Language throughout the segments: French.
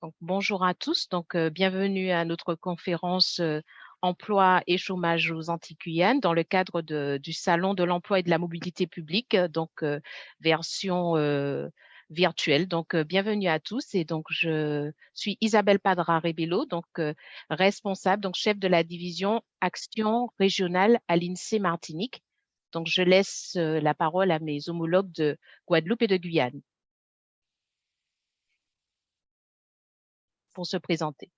Donc, bonjour à tous. Donc, bienvenue à notre conférence Emploi et chômage aux Antilles-Guyane dans le cadre du Salon de l'emploi et de la mobilité publique, version virtuelle. Donc, bienvenue à tous. Et donc, je suis Isabelle Padra-Rebello, donc responsable, donc chef de la division Action régionale à l'INSEE Martinique. Donc, je laisse la parole à mes homologues de Guadeloupe et de Guyane pour se présenter.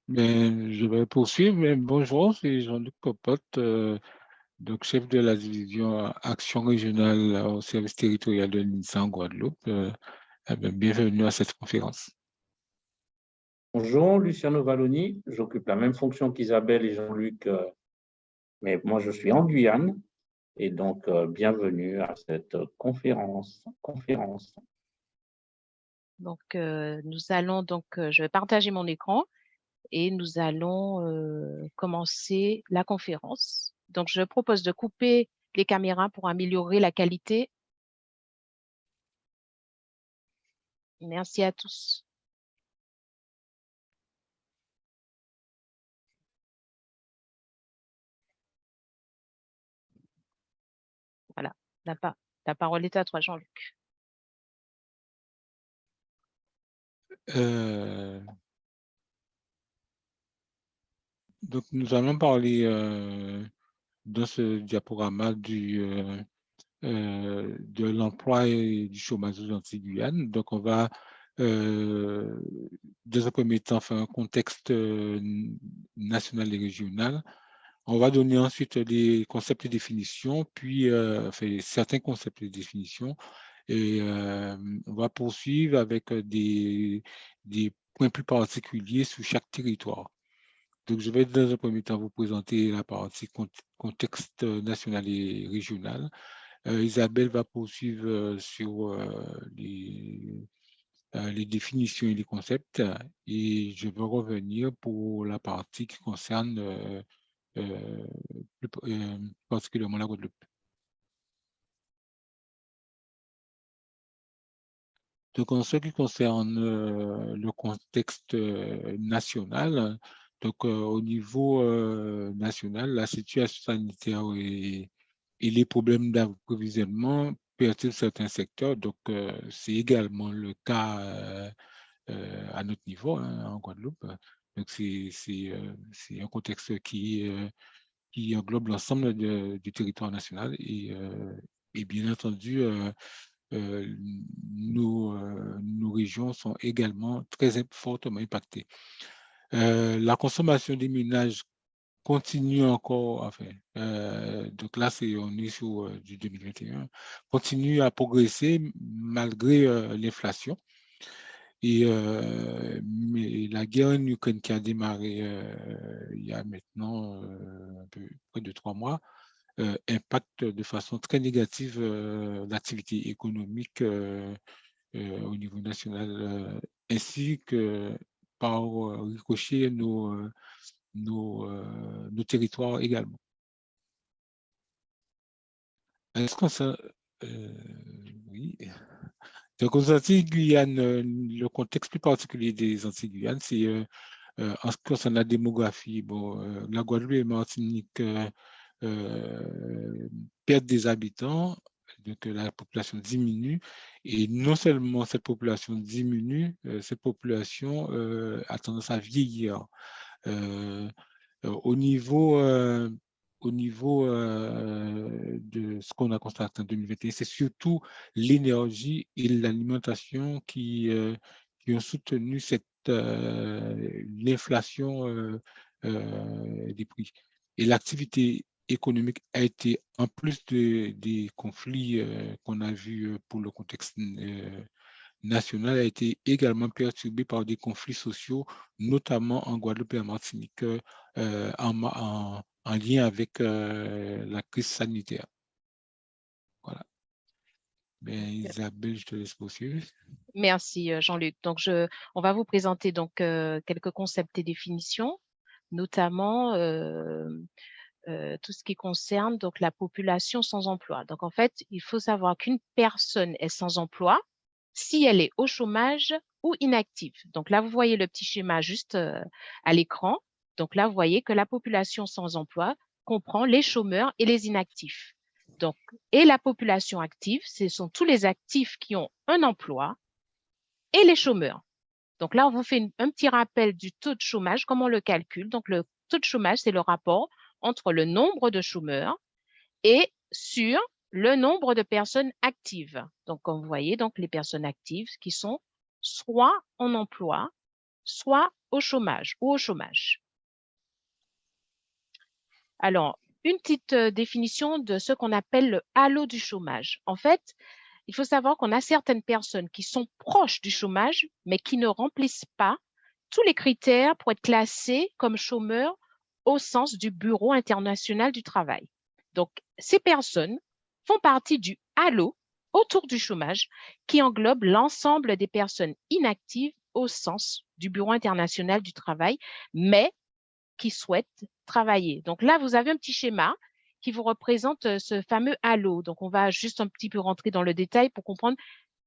Je vais poursuivre. Bonjour, c'est Jean-Luc Popote, donc chef de la division Action régionale au service territorial de l'INSEE en Guadeloupe. Bienvenue à cette conférence. Bonjour, Luciano Valloni. J'occupe la même fonction qu'Isabelle et Jean-Luc, mais moi je suis en Guyane et donc bienvenue à cette conférence. Donc, nous allons je vais partager mon écran et nous allons commencer la conférence. Donc, je propose de couper les caméras pour améliorer la qualité. Merci à tous. Voilà, la parole est à toi, Jean-Luc. Donc, nous allons parler dans ce diaporama de l'emploi et du chômage aux Antilles-Guyane. Donc, on va, dans un premier temps, faire un contexte national et régional. On va donner ensuite des concepts et définitions, puis certains concepts et définitions, et on va poursuivre avec des points plus particuliers sur chaque territoire. Donc, je vais dans un premier temps vous présenter la partie contexte national et régional. Isabelle va poursuivre sur les définitions et les concepts, et je vais revenir pour la partie qui concerne plus particulièrement la Guadeloupe. Donc, en ce qui concerne le contexte national, donc au niveau national, la situation sanitaire et les problèmes d'approvisionnement perturbent certains secteurs. Donc, c'est également le cas à notre niveau, hein, en Guadeloupe. Donc, c'est un contexte qui englobe l'ensemble du territoire national et bien entendu, nos régions sont également très fortement impactées. La consommation des ménages continue encore, enfin, donc là, on est sur du 2021, continue à progresser malgré l'inflation. Mais la guerre en Ukraine qui a démarré il y a maintenant près de 3 mois, impacte de façon très négative l'activité économique au niveau national, ainsi que par ricochet nos territoires également. Est-ce qu'on ça, oui. Donc, aux Antilles-Guyane, le contexte plus particulier des Antilles-Guyane, c'est en ce qui concerne la démographie. Bon, la Guadeloupe et Martinique perdent des habitants, donc la population diminue. Et non seulement cette population diminue, cette population a tendance à vieillir. Au niveau de ce qu'on a constaté en 2021, c'est surtout l'énergie et l'alimentation qui ont soutenu l'inflation des prix. Et l'activité économique a été, en plus des conflits qu'on a vus pour le contexte national, a été également perturbée par des conflits sociaux, notamment en Guadeloupe et en Martinique, en lien avec la crise sanitaire. Voilà. Isabelle, je te laisse poursuivre. Merci, Jean-Luc. Donc, on va vous présenter donc quelques concepts et définitions, notamment tout ce qui concerne donc la population sans emploi. Donc, en fait, il faut savoir qu'une personne est sans emploi si elle est au chômage ou inactive. Donc là, vous voyez le petit schéma juste à l'écran. Donc là, vous voyez que la population sans emploi comprend les chômeurs et les inactifs. Donc, et la population active, ce sont tous les actifs qui ont un emploi et les chômeurs. Donc là, on vous fait un petit rappel du taux de chômage, comment on le calcule. Donc le taux de chômage, c'est le rapport entre le nombre de chômeurs et sur le nombre de personnes actives. Donc, comme vous voyez, donc les personnes actives qui sont soit en emploi, soit au chômage ou au chômage. Alors, une petite définition de ce qu'on appelle le halo du chômage. En fait, il faut savoir qu'on a certaines personnes qui sont proches du chômage, mais qui ne remplissent pas tous les critères pour être classés comme chômeurs au sens du Bureau international du travail. Donc, ces personnes font partie du halo autour du chômage qui englobe l'ensemble des personnes inactives au sens du Bureau international du travail, mais qui souhaitent travailler. Donc là, vous avez un petit schéma qui vous représente ce fameux halo. Donc, on va juste un petit peu rentrer dans le détail pour comprendre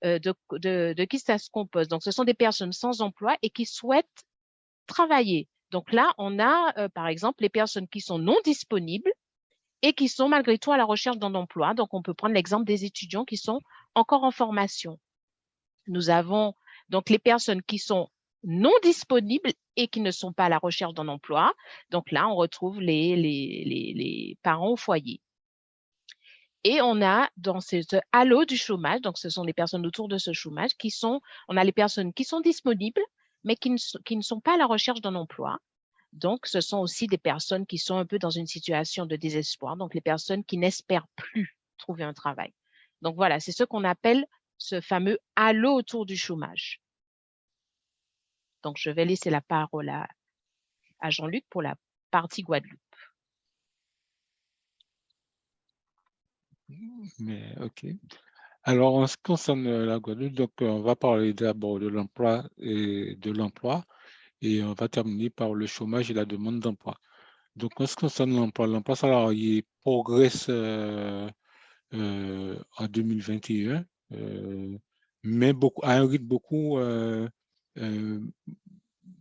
de qui ça se compose. Donc, ce sont des personnes sans emploi et qui souhaitent travailler. Donc là, on a, par exemple, les personnes qui sont non disponibles et qui sont malgré tout à la recherche d'un emploi. Donc, on peut prendre l'exemple des étudiants qui sont encore en formation. Nous avons donc les personnes qui sont non disponibles et qui ne sont pas à la recherche d'un emploi. Donc là, on retrouve les parents au foyer. Et on a dans ce halo du chômage, donc ce sont les personnes autour de ce chômage on a les personnes qui sont disponibles, mais qui ne sont pas à la recherche d'un emploi. Donc, ce sont aussi des personnes qui sont un peu dans une situation de désespoir, donc les personnes qui n'espèrent plus trouver un travail. Donc voilà, c'est ce qu'on appelle ce fameux halo autour du chômage. Donc, je vais laisser la parole à Jean-Luc pour la partie Guadeloupe. Mais, OK. Alors, en ce qui concerne la Guadeloupe, donc, on va parler d'abord de l'emploi et on va terminer par le chômage et la demande d'emploi. Donc, en ce qui concerne l'emploi salarié progresse en 2021, mais à un rythme beaucoup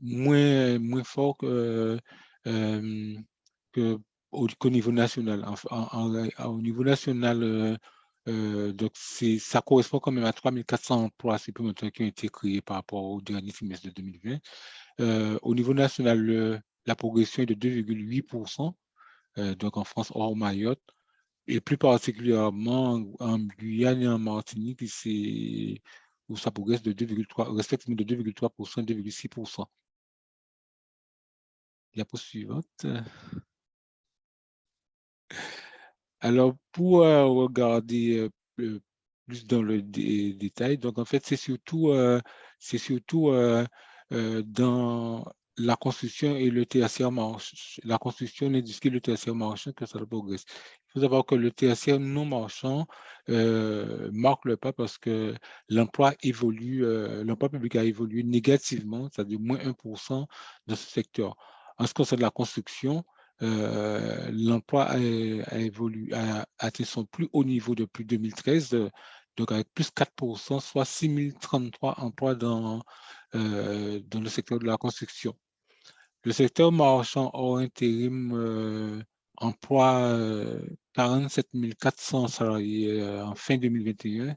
moins fort qu'au niveau national. Au niveau national, donc ça correspond quand même à 3400 emplois supplémentaires qui ont été créés par rapport au dernier trimestre de 2020. Au niveau national, la progression est de 2,8%, donc en France hors Mayotte, et plus particulièrement en Guyane et en Martinique, où ça progresse de 2,3, respectivement de 2,3% et 2,6%. Diapo suivante. Alors, pour regarder plus dans le détail, donc en fait, c'est surtout dans la construction et le tertiaire marchand, la construction, l'industrie et le tertiaire marchand que ça progresse. Il faut savoir que le tertiaire non marchand marque le pas parce que l'emploi public a évolué négativement, c'est-à-dire moins 1% dans ce secteur. En ce qui concerne la construction, l'emploi a atteint son plus haut niveau depuis 2013, donc avec plus 4%, soit 6033 emplois dans le secteur de la construction. Le secteur marchand hors intérim emploie 47 400 salariés en fin 2021.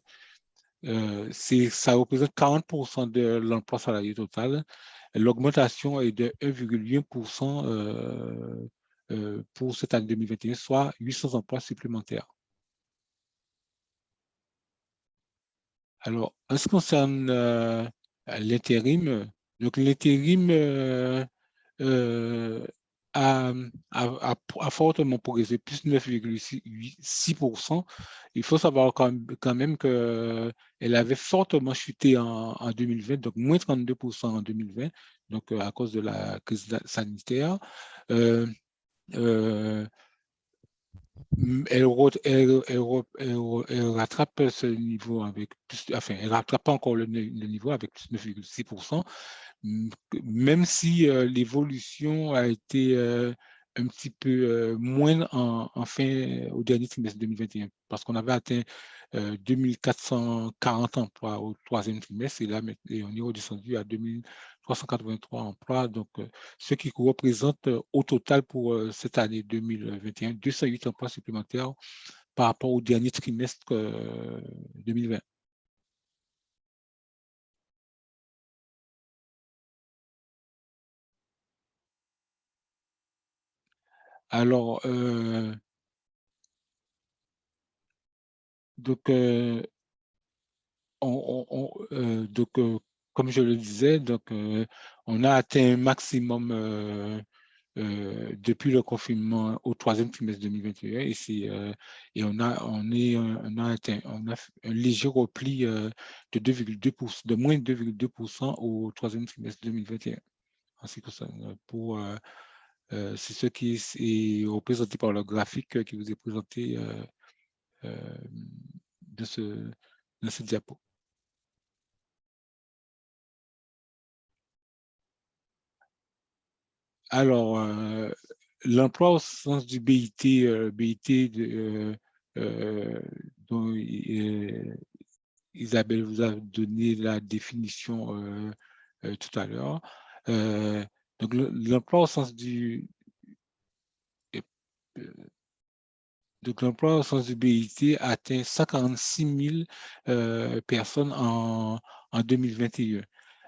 Ça représente 40% de l'emploi salarié total. L'augmentation est de 1,1% pour cette année 2021, soit 800 emplois supplémentaires. Alors, en ce qui concerne l'intérim, donc l'intérim a fortement progressé, plus 9,6%. Il faut savoir quand même qu'elle avait fortement chuté en 2020, donc moins 32% en 2020, donc à cause de la crise sanitaire. Elle rattrape ce niveau avec plus, enfin, elle rattrape pas encore le niveau avec plus 9,6%, même si l'évolution a été un petit peu moindre au dernier trimestre 2021 parce qu'on avait atteint 2440 emplois au troisième trimestre, et là, on est redescendu à 2383 emplois, donc ce qui représente au total pour cette année 2021, 208 emplois supplémentaires par rapport au dernier trimestre 2020. Alors, donc, comme je le disais, donc, on a atteint un maximum depuis le confinement au troisième trimestre 2021 et on a atteint un léger repli de 2,2%, de moins de 2,2% au troisième trimestre 2021. En ce qui concerne c'est ce qui est représenté par le graphique qui vous est présenté dans ce diapo. Alors, l'emploi au sens du BIT, dont Isabelle vous a donné la définition tout à l'heure. Donc, l'emploi au sens du l'emploi au sens du BIT atteint 146 000 personnes en 2021.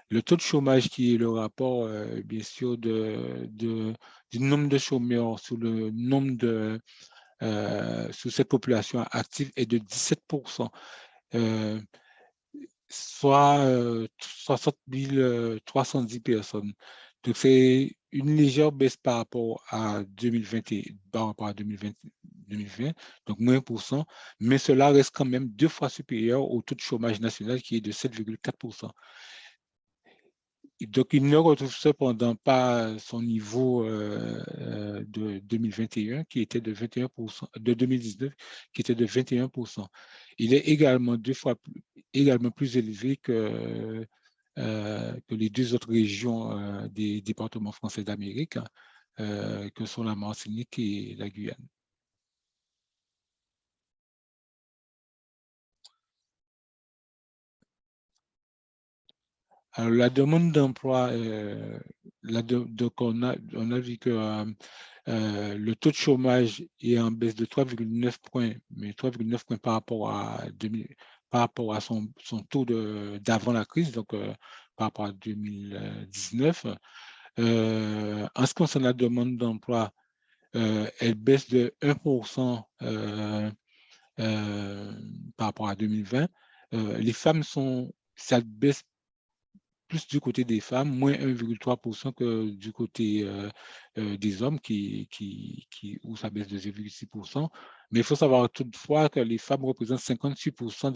Le taux de chômage, qui est le rapport, bien sûr, du nombre de chômeurs sur le nombre sur cette population active, est de 17%, soit 60 310 personnes. Donc, c'est une légère baisse par rapport à 2020, donc moins 1%, mais cela reste quand même 2 fois supérieur au taux de chômage national qui est de 7,4%. Donc, il ne retrouve cependant pas son niveau de 2021, qui était de 21%, de 2019, qui était de 21%. Il est également également plus élevé que les deux autres régions des départements français d'Amérique, que sont la Martinique et la Guyane. Alors, la demande d'emploi, donc on a vu que le taux de chômage est en baisse de 3,9 points, mais 3,9 points par rapport à son taux d'avant la crise, donc par rapport à 2019. En ce qui concerne la demande d'emploi, elle baisse de 1% par rapport à 2020. Les femmes ça baisse plus du côté des femmes, moins 1,3% que du côté des hommes, où ça baisse de 0,6%. Mais il faut savoir toutefois que les femmes représentent 58%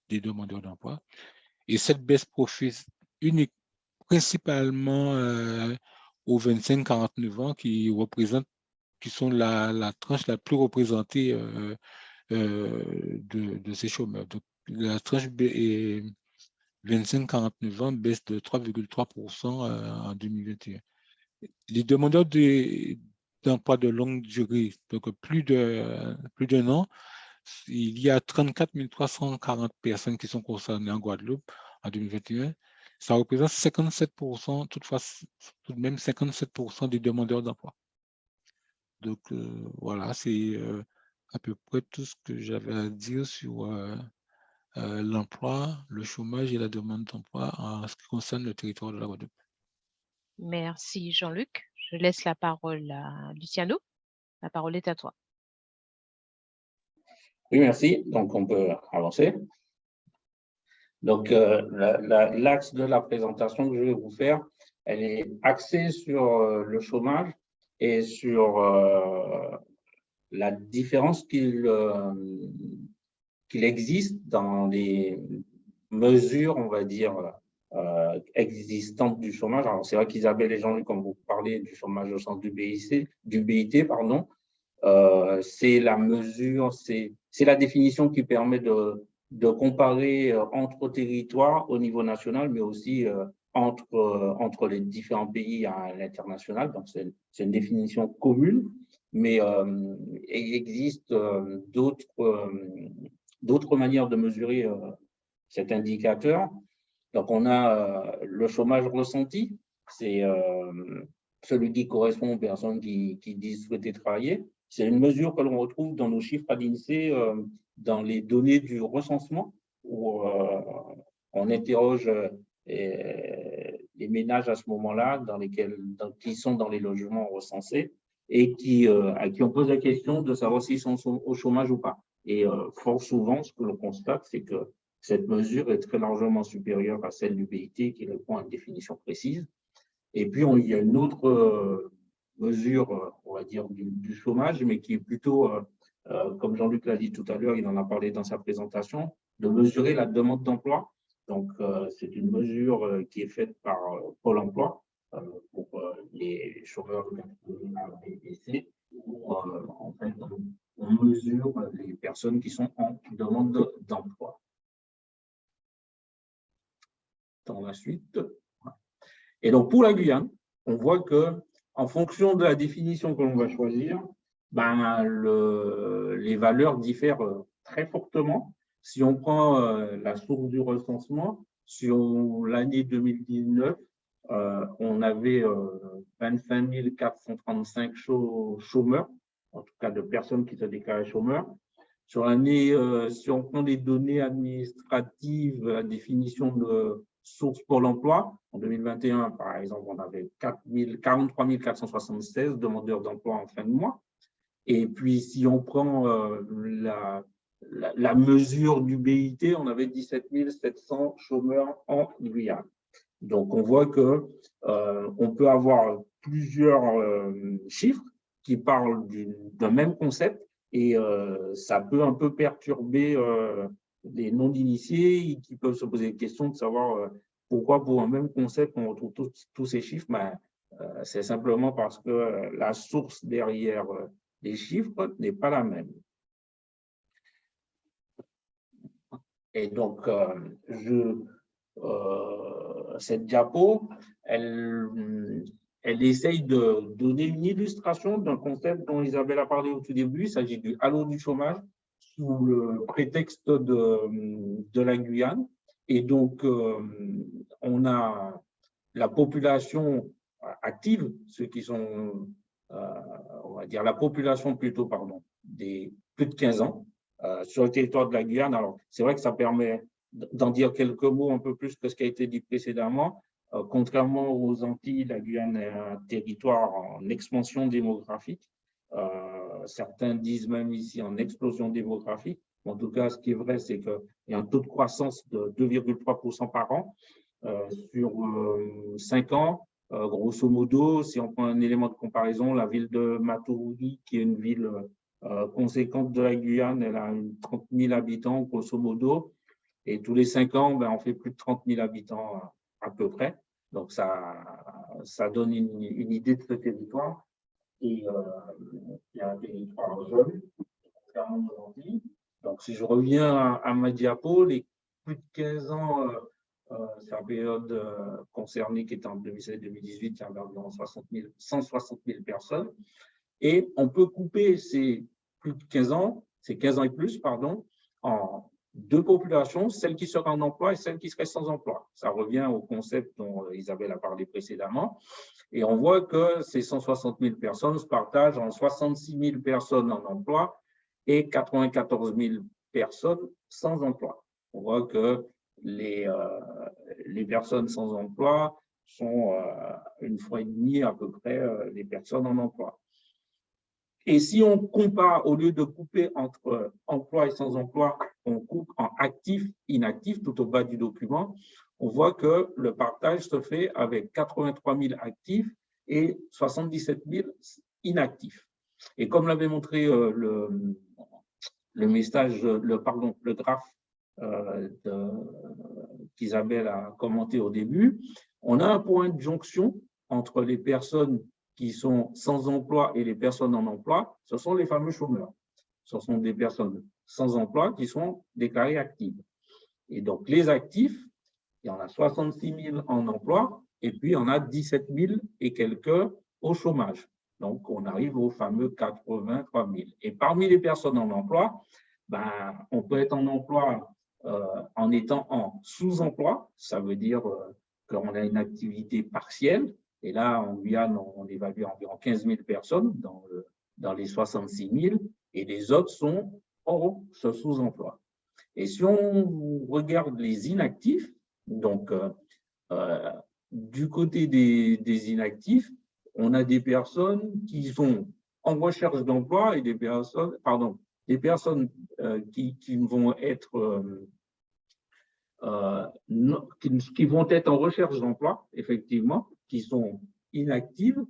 des demandeurs d'emploi. Et cette baisse profite principalement aux 25-49 ans qui sont la tranche la plus représentée de ces chômeurs. Donc, la tranche est 25-49 ans baisse de 3,3% en 2021. Les demandeurs d'emploi de longue durée, donc plus d'un an, il y a 34 340 personnes qui sont concernées en Guadeloupe en 2021. Ça représente 57%, toutefois, tout de même 57% des demandeurs d'emploi. Donc, voilà, c'est à peu près tout ce que j'avais à dire sur l'emploi, le chômage et la demande d'emploi en ce qui concerne le territoire de la Guadeloupe. Merci Jean-Luc. Je laisse la parole à Luciano. La parole est à toi. Oui, merci. Donc, on peut avancer. Donc, l'axe de la présentation que je vais vous faire, elle est axée sur le chômage et sur la différence qu'il existe dans les mesures, on va dire, existantes du chômage. Alors, c'est vrai qu'Isabelle et Jean-Luc, quand vous parlez du chômage au sens du BIT, pardon, c'est la mesure, c'est la définition qui permet de comparer entre territoires au niveau national, mais aussi entre les différents pays à l'international. Donc, c'est une définition commune. mais il existe d'autres manières de mesurer cet indicateur. Donc, on a le chômage ressenti, c'est celui qui correspond aux personnes qui disent souhaiter travailler. C'est une mesure que l'on retrouve dans nos chiffres à l'INSEE, dans les données du recensement, où on interroge les ménages à ce moment-là, qui sont dans les logements recensés, et à qui on pose la question de savoir s'ils sont au chômage ou pas. Et fort souvent, ce que l'on constate, c'est que cette mesure est très largement supérieure à celle du BIT qui répond à une définition précise. Et puis, il y a une autre mesure, on va dire, du chômage, mais qui est plutôt, comme Jean-Luc l'a dit tout à l'heure, il en a parlé dans sa présentation, de mesurer la demande d'emploi. Donc, c'est une mesure qui est faite par Pôle emploi pour les chômeurs de catégorie A, B et C, où en fait, on mesure les personnes qui sont en demande d'emploi. Dans la suite. Et donc, pour la Guyane, on voit que en fonction de la définition que l'on va choisir, les valeurs diffèrent très fortement. Si on prend la source du recensement, sur l'année 2019, on avait 25 435 chômeurs, en tout cas de personnes qui se déclarent chômeurs. Sur l'année, si on prend les données administratives, la définition de source Pôle emploi, en 2021, par exemple, on avait 43 476 demandeurs d'emploi en fin de mois. Et puis, si on prend la mesure du BIT, on avait 17 700 chômeurs en Guyane. Donc, on voit que on peut avoir plusieurs chiffres qui parlent d'un même concept, et ça peut un peu perturber les non-initiés qui peuvent se poser la question de savoir pourquoi pour un même concept on retrouve tous ces chiffres. C'est simplement parce que la source derrière les chiffres n'est pas la même. Et donc, cette diapo, elle essaye de donner une illustration d'un concept dont Isabelle a parlé au tout début. Il s'agit du halo du chômage sous le prétexte de la Guyane. Et donc, on a la population active, ceux qui sont, on va dire la population plutôt, pardon, des plus de 15 ans sur le territoire de la Guyane. Alors, c'est vrai que ça permet d'en dire quelques mots un peu plus que ce qui a été dit précédemment. Contrairement aux Antilles, la Guyane est un territoire en expansion démographique. Certains disent même ici en explosion démographique. En tout cas, ce qui est vrai, c'est qu'il y a un taux de croissance de 2,3% par an sur 5 ans. Grosso modo, si on prend un élément de comparaison, la ville de Matoury, qui est une ville conséquente de la Guyane, elle a 30 000 habitants, grosso modo. Et tous les 5 ans, on fait plus de 30 000 habitants à peu près. Donc, ça donne une idée de ce territoire. Et il y a un territoire jeune, contrairement aux Antilles. Donc, si je reviens à ma diapo, les plus de 15 ans, c'est la période concernée qui est en 2017-2018, il y a environ 160 000 personnes. Et on peut couper ces plus de 15 ans, ces 15 ans et plus, pardon, en deux populations, celles qui seraient en emploi et celles qui seraient sans emploi. Ça revient au concept dont Isabelle a parlé précédemment. Et on voit que ces 160 000 personnes se partagent en 66 000 personnes en emploi et 94 000 personnes sans emploi. On voit que les personnes sans emploi sont une fois et demie à peu près les personnes en emploi. Et si on compare, au lieu de couper entre emploi et sans emploi, on coupe en actif, inactif, tout au bas du document, on voit que le partage se fait avec 83 000 actifs et 77 000 inactifs. Et comme l'avait montré le graphe qu'Isabelle a commenté au début, on a un point de jonction entre les personnes qui sont sans emploi et les personnes en emploi. Ce sont les fameux chômeurs. Ce sont des personnes sans emploi qui sont déclarées actives. Et donc, les actifs, il y en a 66 000 en emploi et puis il y en a 17 000 et quelques au chômage. Donc, on arrive au fameux 83 000. Et parmi les personnes en emploi, ben, on peut être en emploi en étant en sous-emploi. Ça veut dire qu'on a une activité partielle. Et là, en Guyane, on évacue environ 15 000 personnes dans les 66 000. Et les autres sont hors ce sous-emploi. Et si on regarde les inactifs, donc du côté des inactifs, on a des personnes qui sont en recherche d'emploi et des personnes, qui vont être qui vont être en recherche d'emploi, effectivement, qui sont inactives,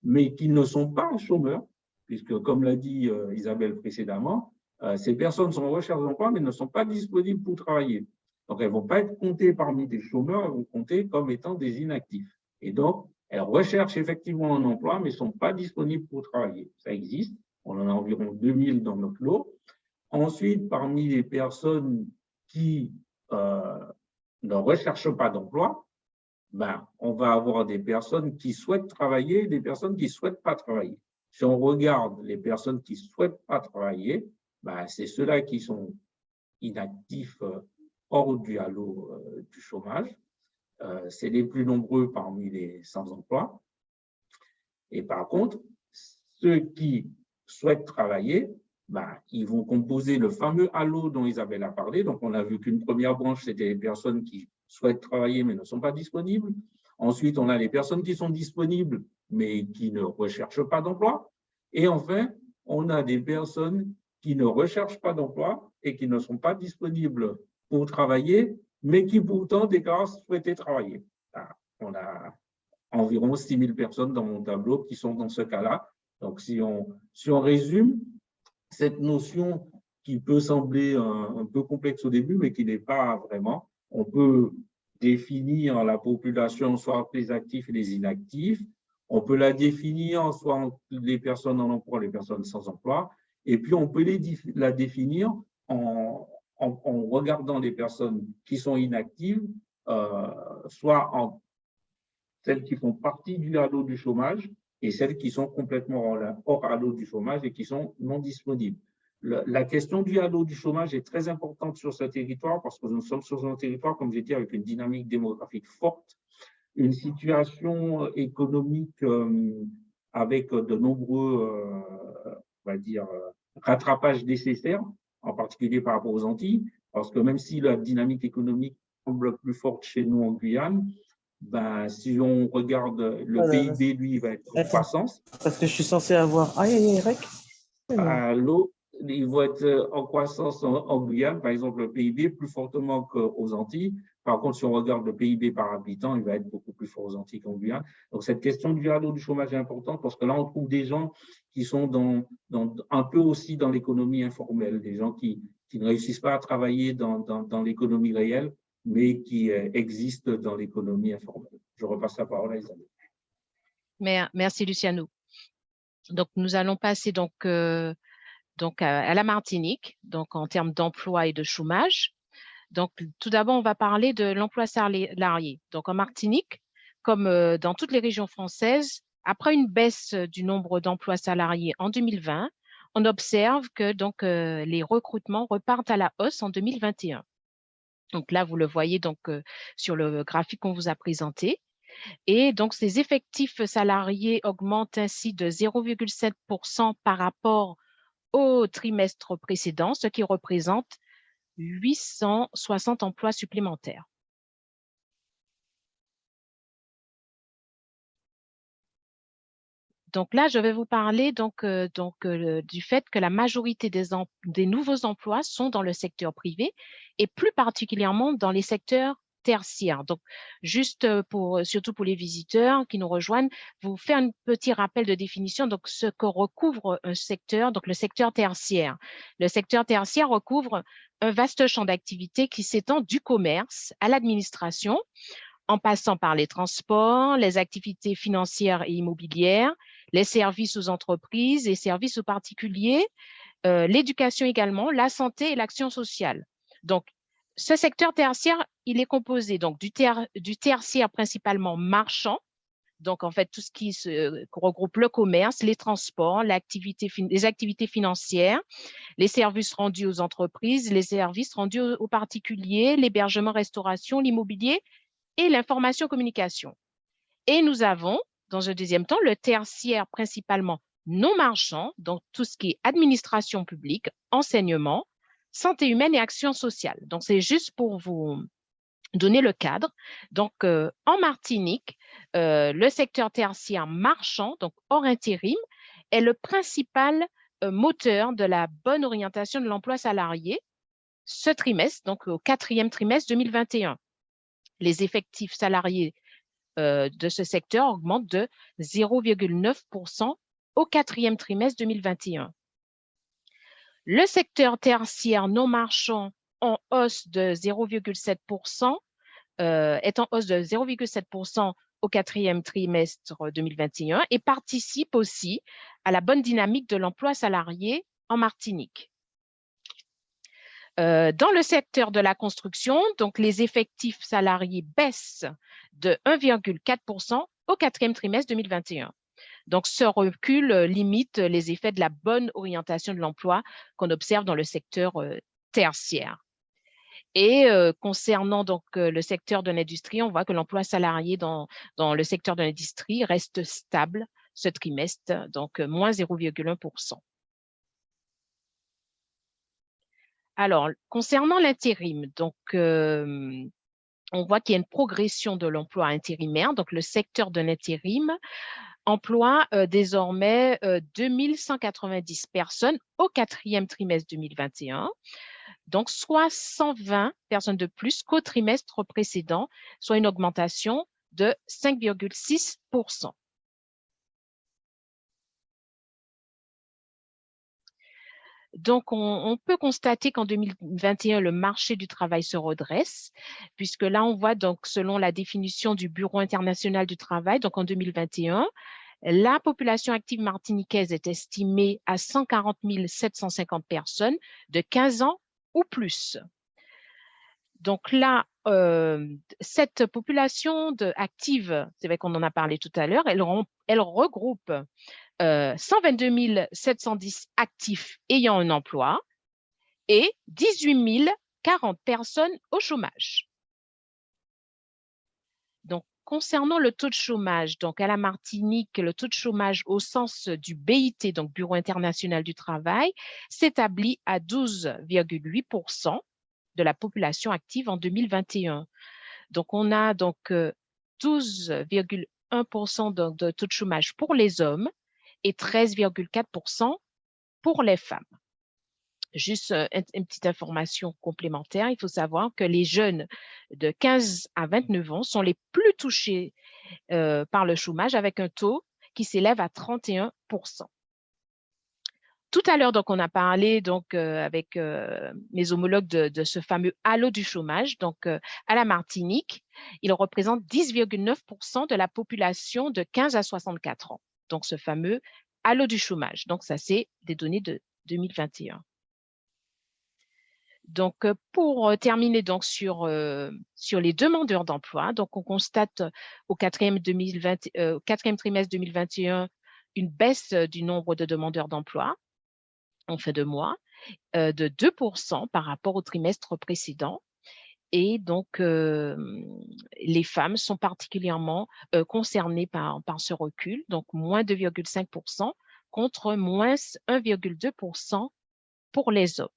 mais qui ne sont pas chômeurs, puisque, comme l'a dit Isabelle précédemment, ces personnes sont en recherche d'emploi, mais ne sont pas disponibles pour travailler. Donc, elles ne vont pas être comptées parmi des chômeurs, elles vont compter comme étant des inactifs. Et donc, elles recherchent effectivement un emploi, mais ne sont pas disponibles pour travailler. Ça existe. On en a environ 2000 dans notre lot. Ensuite, parmi les personnes qui ne recherchent pas d'emploi, ben, on va avoir des personnes qui souhaitent travailler et des personnes qui ne souhaitent pas travailler. Si on regarde les personnes qui ne souhaitent pas travailler, ben, c'est ceux-là qui sont inactifs hors du halo du chômage. C'est les plus nombreux parmi les sans-emploi. Et par contre, ceux qui souhaitent travailler, ben, ils vont composer le fameux halo dont Isabelle a parlé. Donc, on a vu qu'une première branche, c'était les personnes qui souhaitent travailler mais ne sont pas disponibles. Ensuite, on a les personnes qui sont disponibles mais qui ne recherchent pas d'emploi. Et enfin, on a des personnes qui ne recherchent pas d'emploi et qui ne sont pas disponibles pour travailler, mais qui pourtant déclarent souhaiter travailler. On a environ 6 000 personnes dans mon tableau qui sont dans ce cas-là. Donc, si on résume, cette notion qui peut sembler un peu complexe au début, mais qui n'est pas vraiment, on peut définir la population soit entre les actifs et les inactifs, on peut la définir soit entre les personnes en emploi et les personnes sans emploi, et puis on peut la définir en regardant les personnes qui sont inactives, soit en celles qui font partie du halo du chômage et celles qui sont complètement hors halo du chômage et qui sont non disponibles. La question du halo du chômage est très importante sur ce territoire parce que nous sommes sur un territoire, comme j'ai dit, avec une dynamique démographique forte, une situation économique avec de nombreux, on va dire, rattrapages nécessaires, en particulier par rapport aux Antilles, parce que même si la dynamique économique semble plus forte chez nous en Guyane, ben, si on regarde le PIB, lui, il va être en croissance. Parce que je suis censé avoir… Rec. L'eau, il va être en croissance en Guyane, par exemple, le PIB plus fortement qu'aux Antilles. Par contre, si on regarde le PIB par habitant, il va être beaucoup plus fort aux Antilles qu'en Guyane. Donc, cette question du halo du chômage est importante parce que là, on trouve des gens qui sont un peu aussi dans l'économie informelle, des gens qui ne réussissent pas à travailler dans l'économie réelle, mais qui existent dans l'économie informelle. Je repasse la parole à Isabelle. Merci, Luciano. Donc, nous allons passer à la Martinique, donc en termes d'emploi et de chômage. Donc, tout d'abord, on va parler de l'emploi salarié. Donc, en Martinique, comme dans toutes les régions françaises, après une baisse du nombre d'emplois salariés en 2020, on observe que les recrutements repartent à la hausse en 2021. Donc là, vous le voyez sur le graphique qu'on vous a présenté. Et donc, ces effectifs salariés augmentent ainsi de 0,7% par rapport au trimestre précédent, ce qui représente 860 emplois supplémentaires. Donc là, je vais vous parler du fait que la majorité des nouveaux emplois sont dans le secteur privé et plus particulièrement dans les secteurs tertiaires. Donc, juste surtout pour les visiteurs qui nous rejoignent, vous faire un petit rappel de définition. Donc, ce que recouvre un secteur, donc le secteur tertiaire. Le secteur tertiaire recouvre un vaste champ d'activité qui s'étend du commerce à l'administration, en passant par les transports, les activités financières et immobilières, les services aux entreprises et services aux particuliers, l'éducation également, la santé et l'action sociale. Donc, ce secteur tertiaire, il est composé donc du tertiaire principalement marchand, Donc, en fait, tout ce qui regroupe le commerce, les transports, les activités financières, les services rendus aux entreprises, les services rendus aux particuliers, l'hébergement, restauration, l'immobilier et l'information-communication. Et nous avons, dans un deuxième temps, le tertiaire principalement non marchand, donc tout ce qui est administration publique, enseignement, santé humaine et action sociale. Donc, c'est juste pour vous donner le cadre. Donc, en Martinique, le secteur tertiaire marchand, donc hors intérim, est le principal moteur de la bonne orientation de l'emploi salarié ce trimestre, donc au 4e trimestre 2021. Les effectifs salariés de ce secteur augmentent de 0,9% au 4e trimestre 2021. Le secteur tertiaire non marchand en hausse de 0,7%, est en hausse de 0,7% au 4e trimestre 2021 et participe aussi à la bonne dynamique de l'emploi salarié en Martinique. Dans le secteur de la construction, donc les effectifs salariés baissent de 1,4% au 4e trimestre 2021. Donc, ce recul limite les effets de la bonne orientation de l'emploi qu'on observe dans le secteur tertiaire. Et concernant donc le secteur de l'industrie, on voit que l'emploi salarié dans le secteur de l'industrie reste stable ce trimestre, donc moins 0,1%. Alors, concernant l'intérim, donc on voit qu'il y a une progression de l'emploi intérimaire. Donc, le secteur de l'intérim emploie désormais 2190 personnes au 4e trimestre 2021. Donc, soit 120 personnes de plus qu'au trimestre précédent, soit une augmentation de 5,6%. Donc, on peut constater qu'en 2021, le marché du travail se redresse, puisque là, on voit, donc, selon la définition du Bureau international du travail, donc en 2021, la population active martiniquaise est estimée à 140 750 personnes de 15 ans ou plus. Donc là, cette population active, c'est vrai qu'on en a parlé tout à l'heure, elle regroupe 122 710 actifs ayant un emploi et 18 040 personnes au chômage. Donc, concernant le taux de chômage, donc à la Martinique, le taux de chômage au sens du BIT, donc Bureau international du travail, s'établit à 12,8% de la population active en 2021. Donc, on a donc 12,1% de taux de chômage pour les hommes et 13,4% pour les femmes. Juste une petite information complémentaire, il faut savoir que les jeunes de 15 à 29 ans sont les plus touchés par le chômage avec un taux qui s'élève à 31%. Tout à l'heure, donc, on a parlé donc, avec mes homologues de ce fameux halo du chômage. Donc, à la Martinique, il représente 10,9% de la population de 15 à 64 ans. Donc, ce fameux halo du chômage. Donc, ça, c'est des données de 2021. Donc, pour terminer donc, sur les demandeurs d'emploi, donc on constate au 4e trimestre 2021 une baisse du nombre de demandeurs d'emploi en fin de mois de 2% par rapport au trimestre précédent. Et donc, les femmes sont particulièrement concernées par ce recul, donc moins 2,5% contre moins 1,2% pour les hommes.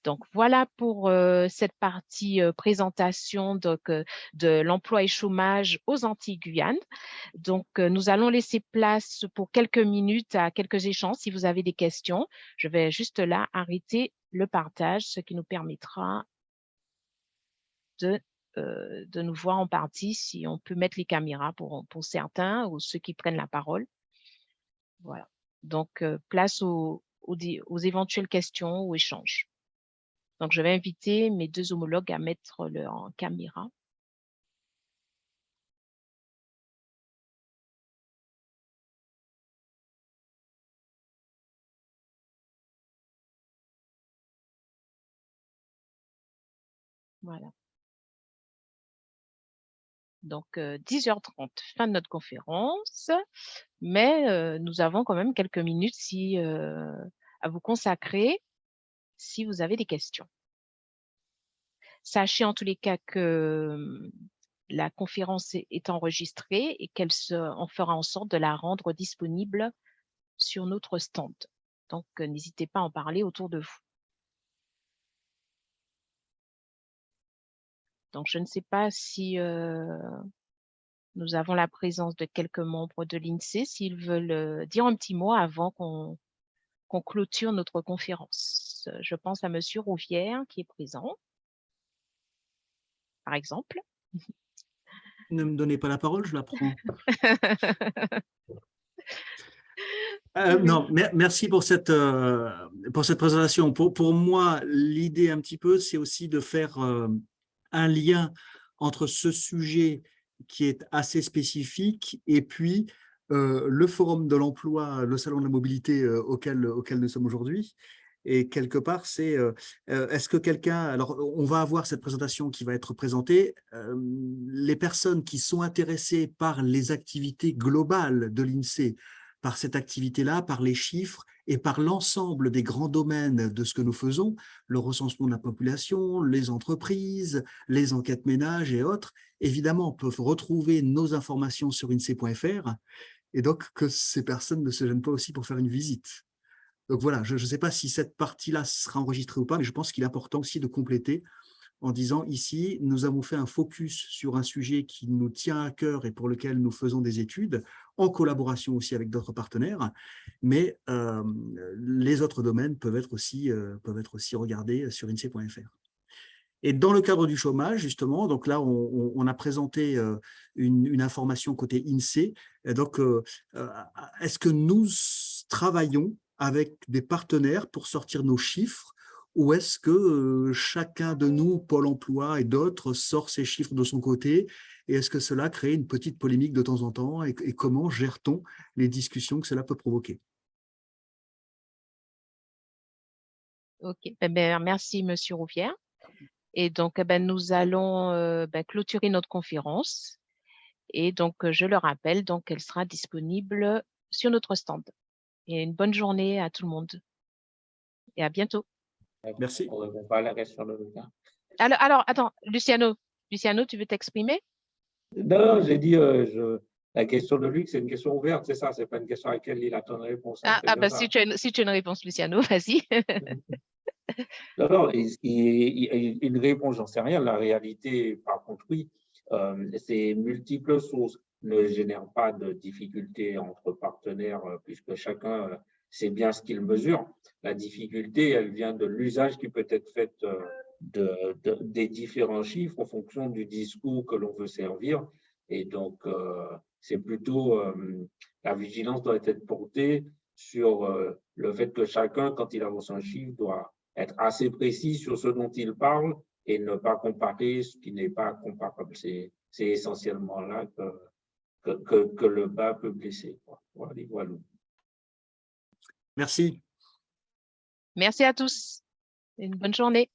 Donc, voilà pour cette partie présentation donc, de l'emploi et chômage aux Antilles-Guyane. Donc, nous allons laisser place pour quelques minutes à quelques échanges. Si vous avez des questions, je vais juste là arrêter le partage, ce qui nous permettra de nous voir en partie si on peut mettre les caméras pour certains ou ceux qui prennent la parole. Voilà. Donc, place aux éventuelles questions ou échanges. Donc, je vais inviter mes deux homologues à mettre leur caméra. Voilà. Donc, 10h30, fin de notre conférence, mais nous avons quand même quelques minutes à vous consacrer si vous avez des questions. Sachez en tous les cas que la conférence est enregistrée et on fera en sorte de la rendre disponible sur notre stand. Donc, n'hésitez pas à en parler autour de vous. Donc, je ne sais pas si nous avons la présence de quelques membres de l'INSEE, s'ils veulent dire un petit mot avant qu'on clôture notre conférence. Je pense à Monsieur Rouvière qui est présent, par exemple. Ne me donnez pas la parole, je la prends. Non, merci pour cette présentation. Pour moi, l'idée un petit peu, c'est aussi de faire un lien entre ce sujet qui est assez spécifique et puis le forum de l'emploi, le salon de la mobilité auquel nous sommes aujourd'hui. Et quelque part, c'est est-ce que quelqu'un… Alors, on va avoir cette présentation qui va être présentée. Les personnes qui sont intéressées par les activités globales de l'INSEE, par cette activité-là, par les chiffres et par l'ensemble des grands domaines de ce que nous faisons, le recensement de la population, les entreprises, les enquêtes ménages et autres, évidemment, peuvent retrouver nos informations sur INSEE.fr et donc que ces personnes ne se gênent pas aussi pour faire une visite. Donc voilà, je ne sais pas si cette partie-là sera enregistrée ou pas, mais je pense qu'il est important aussi de compléter en disant ici, nous avons fait un focus sur un sujet qui nous tient à cœur et pour lequel nous faisons des études, en collaboration aussi avec d'autres partenaires, mais les autres domaines peuvent être aussi regardés sur INSEE.fr. Et dans le cadre du chômage, justement, donc là, on a présenté une information côté INSEE. Et donc, est-ce que nous travaillons avec des partenaires pour sortir nos chiffres ou est-ce que chacun de nous, Pôle emploi et d'autres, sort ses chiffres de son côté? Et est-ce que cela crée une petite polémique de temps en temps? Et comment gère-t-on les discussions que cela peut provoquer? OK. Merci, Monsieur Rouvière. Et donc, nous allons clôturer notre conférence. Et donc, je le rappelle, donc, elle sera disponible sur notre stand. Et une bonne journée à tout le monde. Et à bientôt. Merci. On ne répond pas à la question de Lucas. Alors, attends, Luciano, tu veux t'exprimer? Non, j'ai dit, la question de Luc, c'est une question ouverte, c'est ça, c'est pas une question à laquelle il attend une réponse. Hein, Si tu as une réponse, Luciano, vas-y. Non, une réponse, j'en sais rien. La réalité, par contre, oui, ces multiples sources ne génèrent pas de difficultés entre partenaires, puisque chacun sait bien ce qu'il mesure. La difficulté, elle vient de l'usage qui peut être fait des différents chiffres en fonction du discours que l'on veut servir. Et donc, c'est plutôt la vigilance doit être portée sur le fait que chacun, quand il avance un chiffre, doit être assez précis sur ce dont il parle et ne pas comparer ce qui n'est pas comparable. C'est essentiellement là que le bas peut blesser. Voilà. Merci. Merci à tous. Une bonne journée.